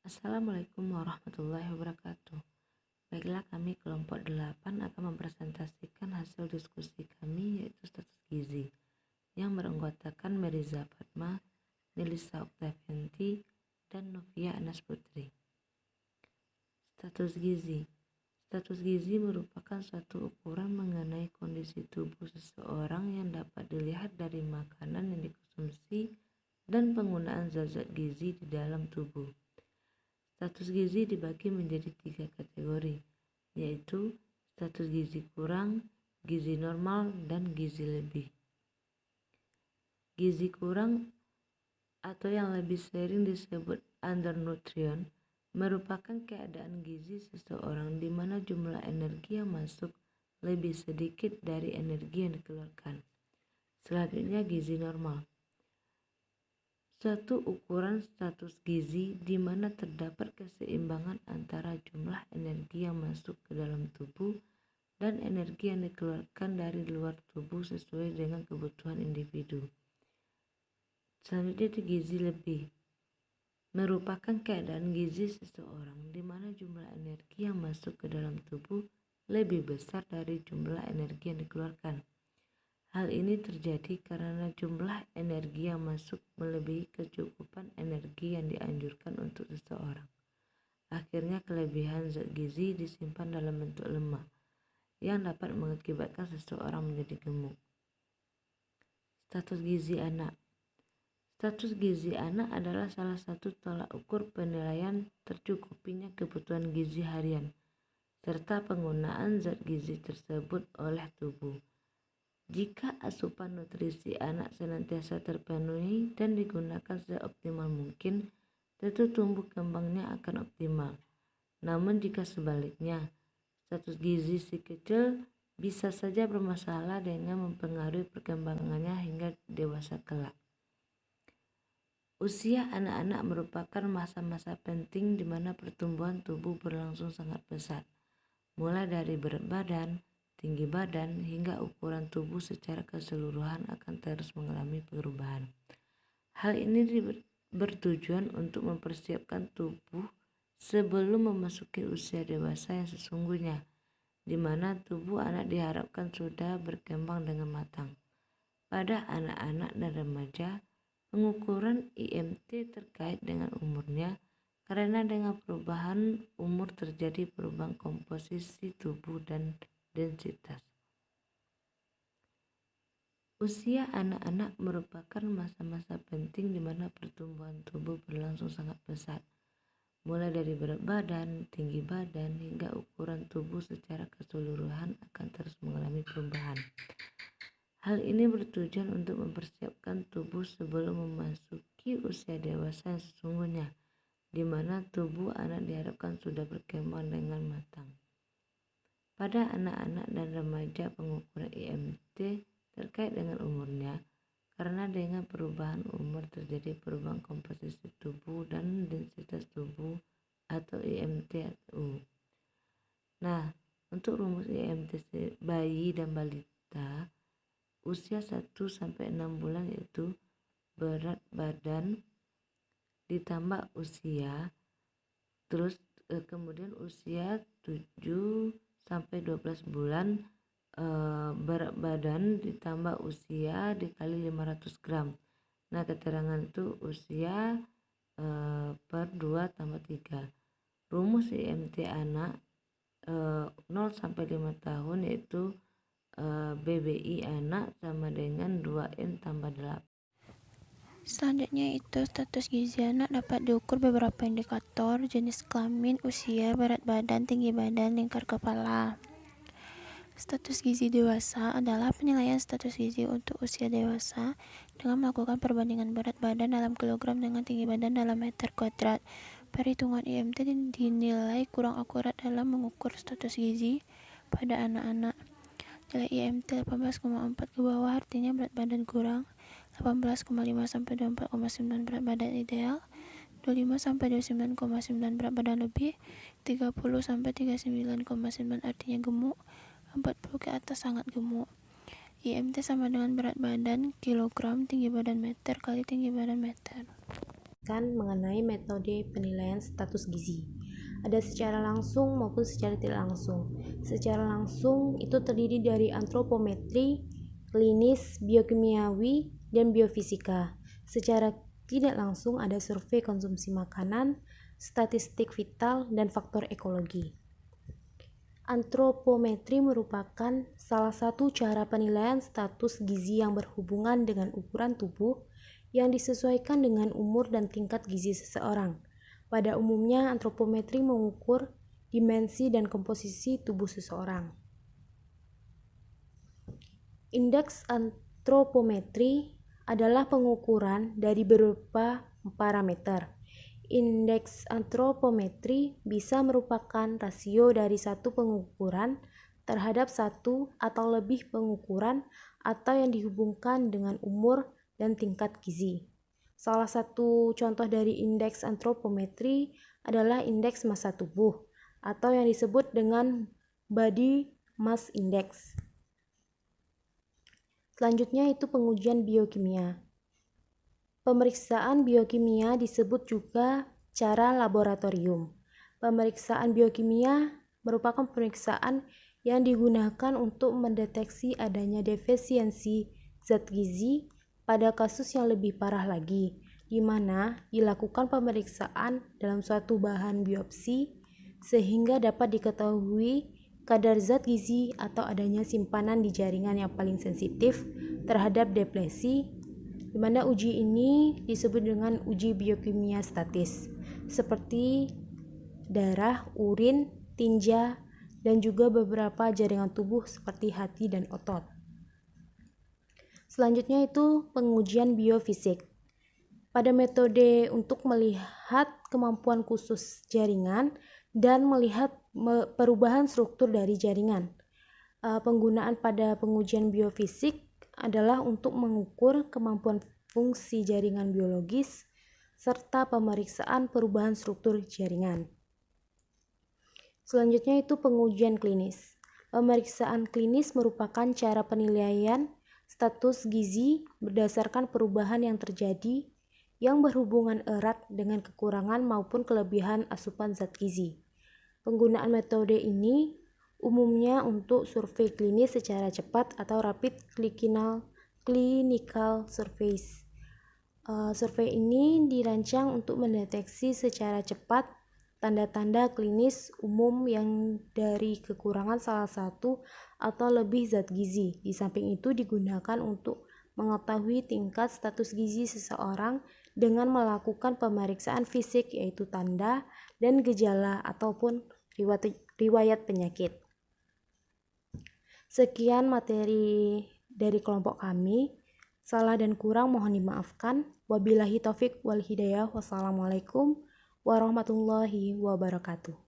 Assalamualaikum warahmatullahi wabarakatuh. Baiklah, kami kelompok 8 akan mempresentasikan hasil diskusi kami, yaitu status gizi, yang beranggotakan Meriza Fatma, Nilisa Oktavianti, dan Novia Anas Putri. Status gizi. Status gizi merupakan suatu ukuran mengenai kondisi tubuh seseorang yang dapat dilihat dari makanan yang dikonsumsi dan penggunaan zat-zat gizi di dalam tubuh. Status gizi dibagi menjadi 3 kategori, yaitu status gizi kurang, gizi normal, dan gizi lebih. Gizi kurang atau yang lebih sering disebut undernutrition merupakan keadaan gizi seseorang di mana jumlah energi yang masuk lebih sedikit dari energi yang dikeluarkan. Selanjutnya, gizi normal. Suatu ukuran status gizi di mana terdapat keseimbangan antara jumlah energi yang masuk ke dalam tubuh dan energi yang dikeluarkan dari luar tubuh sesuai dengan kebutuhan individu. Selanjutnya itu gizi lebih. Merupakan keadaan gizi seseorang di mana jumlah energi yang masuk ke dalam tubuh lebih besar dari jumlah energi yang dikeluarkan. Hal ini terjadi karena jumlah energi yang masuk melebihi kecukupan energi yang dianjurkan untuk seseorang. Akhirnya kelebihan zat gizi disimpan dalam bentuk lemak yang dapat mengakibatkan seseorang menjadi gemuk. Status gizi anak. Status gizi anak adalah salah satu tolak ukur penilaian tercukupinya kebutuhan gizi harian serta penggunaan zat gizi tersebut oleh tubuh. Jika asupan nutrisi anak senantiasa terpenuhi dan digunakan seoptimal mungkin, tentu tumbuh kembangnya akan optimal. Namun jika sebaliknya, status gizi si kecil bisa saja bermasalah dengan mempengaruhi perkembangannya hingga dewasa kelak. Usia anak-anak merupakan masa-masa penting di mana pertumbuhan tubuh berlangsung sangat pesat, mulai dari berat badan, tinggi badan, hingga ukuran tubuh secara keseluruhan akan terus mengalami perubahan. Hal ini bertujuan untuk mempersiapkan tubuh sebelum memasuki usia dewasa yang sesungguhnya, di mana tubuh anak diharapkan sudah berkembang dengan matang. Pada anak-anak dan remaja, pengukuran IMT terkait dengan umurnya karena dengan perubahan umur terjadi perubahan komposisi tubuh dan densitas. Usia anak-anak merupakan masa-masa penting di mana pertumbuhan tubuh berlangsung sangat pesat, mulai dari berat badan, tinggi badan, hingga ukuran tubuh secara keseluruhan akan terus mengalami perubahan. Hal ini bertujuan untuk mempersiapkan tubuh sebelum memasuki usia dewasa yang sesungguhnya, di mana tubuh anak diharapkan sudah berkembang dengan matang. Pada anak-anak dan remaja, pengukuran IMT terkait dengan umurnya karena dengan perubahan umur terjadi perubahan komposisi tubuh dan densitas tubuh atau IMT-U. Nah, untuk rumus IMT bayi dan balita usia 1-6 bulan yaitu berat badan ditambah usia, terus kemudian usia 7-12 bulan berat badan ditambah usia dikali 500 gram. Nah, keterangan itu usia per 2 tambah 3. Rumus IMT anak 0-5 tahun yaitu BBI anak sama dengan 2N tambah 8. Selanjutnya itu status gizi anak dapat diukur beberapa indikator: jenis kelamin, usia, berat badan, tinggi badan, lingkar kepala. Status gizi dewasa adalah penilaian status gizi untuk usia dewasa dengan melakukan perbandingan berat badan dalam kilogram dengan tinggi badan dalam meter kuadrat. Perhitungan IMT dinilai kurang akurat dalam mengukur status gizi pada anak-anak. Nilai IMT 18,4 ke bawah artinya berat badan kurang, 18,5 sampai 24,9 berat badan ideal, 25 sampai 29,9 berat badan lebih, 30 sampai 39,9 artinya gemuk, 40 ke atas sangat gemuk. IMT sama dengan berat badan kilogram, tinggi badan meter kali tinggi badan meter. menjelaskan mengenai metode penilaian status gizi. Ada secara langsung maupun secara tidak langsung. Secara langsung itu terdiri dari antropometri, klinis, biokimiawi, dan biofisika. Secara tidak langsung ada survei konsumsi makanan, statistik vital, dan faktor ekologi. Antropometri merupakan salah satu cara penilaian status gizi yang berhubungan dengan ukuran tubuh yang disesuaikan dengan umur dan tingkat gizi seseorang. Pada umumnya, antropometri mengukur dimensi dan komposisi tubuh seseorang. Indeks antropometri adalah pengukuran dari beberapa parameter. Indeks antropometri bisa merupakan rasio dari satu pengukuran terhadap satu atau lebih pengukuran atau yang dihubungkan dengan umur dan tingkat gizi. Salah satu contoh dari indeks antropometri adalah indeks massa tubuh atau yang disebut dengan body mass index. Selanjutnya itu pengujian biokimia. Pemeriksaan biokimia disebut juga cara laboratorium. Pemeriksaan biokimia merupakan pemeriksaan yang digunakan untuk mendeteksi adanya defisiensi zat gizi pada kasus yang lebih parah lagi, di mana dilakukan pemeriksaan dalam suatu bahan biopsi sehingga dapat diketahui kadar zat gizi atau adanya simpanan di jaringan yang paling sensitif terhadap depresi, di mana uji ini disebut dengan uji biokimia statis, seperti darah, urin, tinja, dan juga beberapa jaringan tubuh seperti hati dan otot. Selanjutnya itu pengujian biofisik. Pada metode untuk melihat kemampuan khusus jaringan dan melihat perubahan struktur dari jaringan. Penggunaan pada pengujian biofisik adalah untuk mengukur kemampuan fungsi jaringan biologis serta pemeriksaan perubahan struktur jaringan. Selanjutnya itu pengujian klinis. Pemeriksaan klinis merupakan cara penilaian status gizi berdasarkan perubahan yang terjadi yang berhubungan erat dengan kekurangan maupun kelebihan asupan zat gizi. Penggunaan metode ini umumnya untuk survei klinis secara cepat atau rapid clinical surveys. Survei ini dirancang untuk mendeteksi secara cepat tanda-tanda klinis umum yang dari kekurangan salah satu atau lebih zat gizi. Di samping itu digunakan untuk mengetahui tingkat status gizi seseorang dengan melakukan pemeriksaan fisik yaitu tanda dan gejala ataupun riwayat penyakit. Sekian materi dari kelompok kami. Salah dan kurang mohon dimaafkan. Wabillahi taufik wal hidayah. Wassalamualaikum warahmatullahi wabarakatuh.